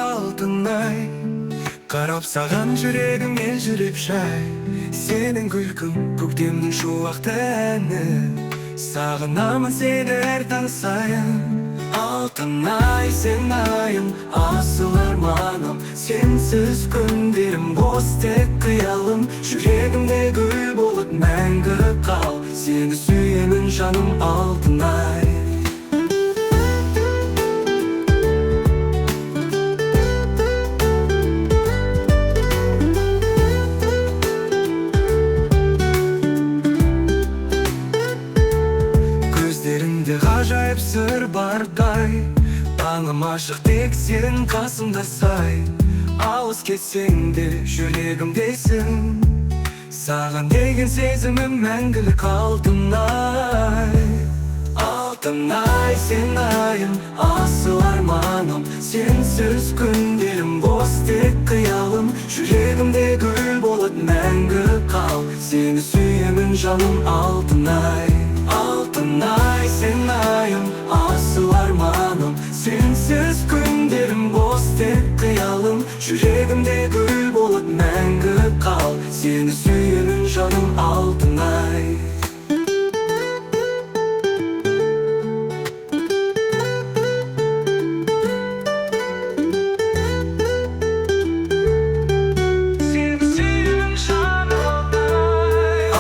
алтынай. Қарап саған жүрегім елжіреп жай. Сенің күлкің көктемнің шуақты әні. Сағынамын сені әр таң сайын. Алтынай, сен айым, асыл арманым. Сенсіз күндерім бос тек қиялым. Жүрегімде гүл болып мәңгі қал. Сені сүйемін жаным, алтынай. Көздеріңде ғажайып сыр бардай. Таңым ашық тек сен қасымда сай. Алыс кетсең де жүрегімдесің. Саған деген сезімім мәңгілік, алтынай. Алтынай, сен айым, асыл арманым. Сенсіз күндерім бос тек қиялым. Жүрегімде гүл болып мәңгі қал. Сені сүйемін жаным, алтынай. Алтынай, сен айым, асыл арманым. Сенсіз күндерім бос тек қиялым. Жүрегімде гүл болып мәңгі қал. Сені сүйемін жаным, алтынай. Сені сүйемін жаным,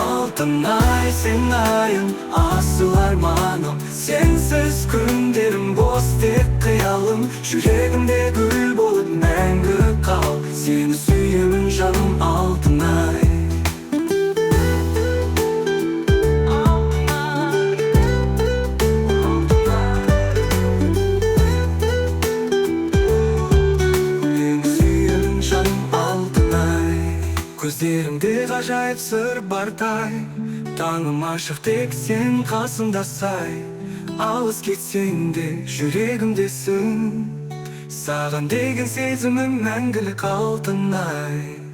алтынай, сен айым, асыл арманым. Сенсіз күндерім бос тек қиялым. Жүрегімде гүл болып мәңгі қал. Сені сүйемін жаным, алтынай. Сені сүйемін жаным, алтынай. Көздеріңде ғажайып сыр бардай. Таңым ашық тек сен қасымда сай. Алыс кетсең де жүрегімдесің. Саған деген сезімім мәңгілік, алтынай.